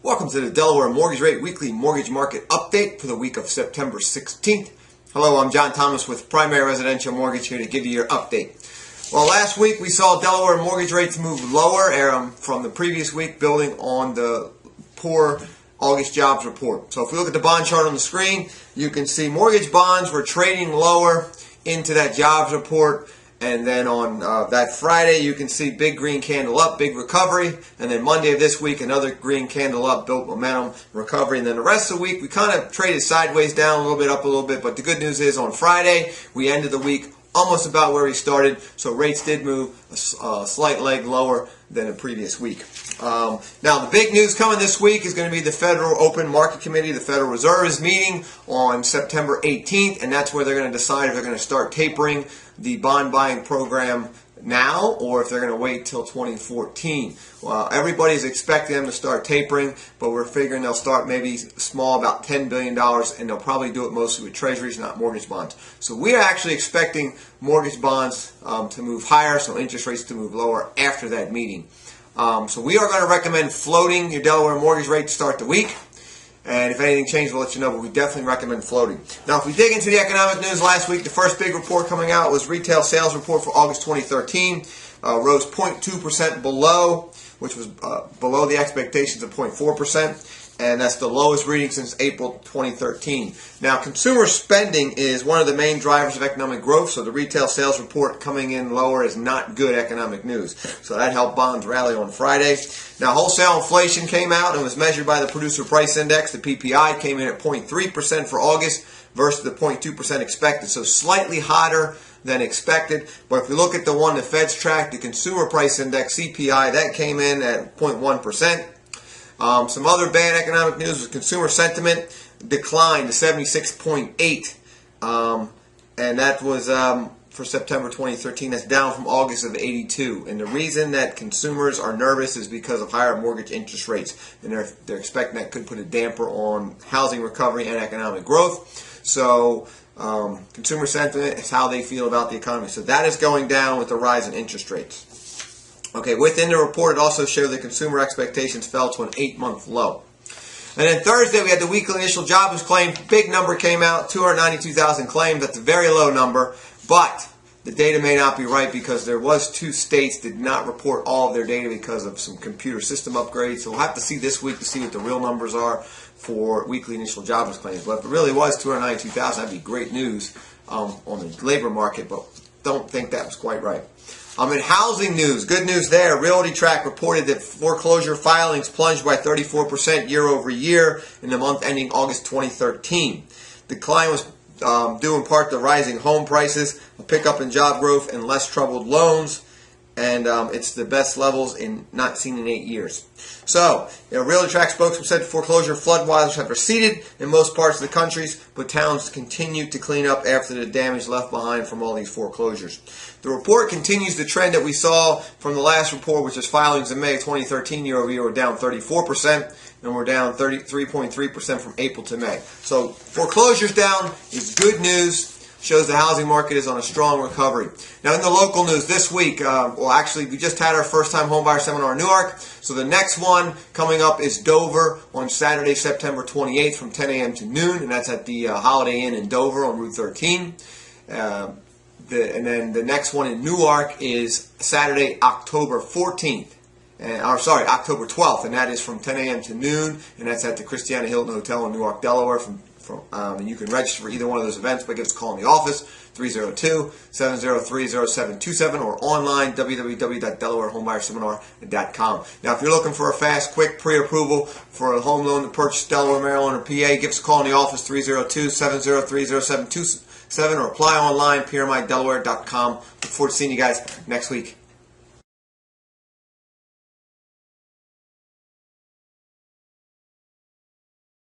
Welcome to the Delaware Mortgage Rate Weekly Mortgage Market Update for the week of September 16th. Hello, I'm John Thomas with Primary Residential Mortgage here to give you your update. Well, last week we saw Delaware mortgage rates move lower from the previous week, building on the poor August jobs report. So if we look at the bond chart on the screen, you can see mortgage bonds were trading lower into that jobs report. And then on that Friday, you can see big green candle up, big recovery. And then Monday of this week, another green candle up, built momentum, recovery. And then the rest of the week, we kind of traded sideways, down a little bit, up a little bit. But the good news is on Friday, we ended the week almost about where we started. So rates did move a slight leg lower than the previous week. Now, the big news coming this week is going to be the Federal Open Market Committee. The Federal Reserve is meeting on September 18th, and that's where they're going to decide if they're going to start tapering the bond buying program now or if they're going to wait till 2014. Well, everybody's expecting them to start tapering, but we're figuring they'll start maybe small, about $10 billion, and they'll probably do it mostly with treasuries, not mortgage bonds. So we are actually expecting mortgage bonds to move higher, so interest rates to move lower after that meeting. So we are going to recommend floating your Delaware mortgage rate to start the week. And if anything changes, we'll let you know, but we definitely recommend floating. Now, if we dig into the economic news last week, the first big report coming out was retail sales report for August 2013. Rose 0.2% below, which was below the expectations of 0.4%. And that's the lowest reading since April 2013. Now, consumer spending is one of the main drivers of economic growth, so the retail sales report coming in lower is not good economic news. So that helped bonds rally on Friday. Now, wholesale inflation came out and was measured by the Producer Price Index. The PPI came in at 0.3% for August versus the 0.2% expected, so slightly hotter than expected. But if we look at the one the Feds track, the Consumer Price Index, CPI, that came in at 0.1%. Some other bad economic news was consumer sentiment declined to 76.8, and that was for September 2013. That's down from August of 82. And the reason that consumers are nervous is because of higher mortgage interest rates, and they're expecting that could put a damper on housing recovery and economic growth. So consumer sentiment is how they feel about the economy. So that is going down with the rise in interest rates. Okay, within the report, it also showed that consumer expectations fell to an 8-month low. And then Thursday, we had the weekly initial jobless claim. Big number came out, 292,000 claims. That's a very low number, but the data may not be right because there was 2 states that did not report all of their data because of some computer system upgrades. So we'll have to see this week to see what the real numbers are for weekly initial jobless claims. But if it really was 292,000, that'd be great news on the labor market, but don't think that was quite right. In housing news, good news there. RealtyTrac reported that foreclosure filings plunged by 34% year over year in the month ending August 2013. The decline was due in part to rising home prices, a pickup in job growth, and less troubled loans. And it's the best levels not seen in 8 years. So, RealtyTrac spokesman said foreclosure floodwaters have receded in most parts of the country, but towns continue to clean up after the damage left behind from all these foreclosures. The report continues the trend that we saw from the last report, which is filings in May of 2013 year over year were down 34%, and we're down 33.3% from April to May. So foreclosures down is good news. Shows the housing market is on a strong recovery. Now, in the local news this week, we just had our first-time homebuyer seminar in Newark. So the next one coming up is Dover on Saturday, September 28th from 10 a.m. to noon, and that's at the Holiday Inn in Dover on Route 13. And then the next one in Newark is Saturday, October 14th. October 12th, and that is from 10 a.m. to noon, and that's at the Christiana Hilton Hotel in Newark, Delaware. And you can register for either one of those events by giving us a call in the office, 302-703-0727, or online, www.delawarehomebuyerSeminar.com. Now, if you're looking for a fast, quick pre-approval for a home loan to purchase Delaware, Maryland, or PA, give us a call in the office, 302-703-0727, or apply online, prmidelaware.com. Look forward to seeing you guys next week.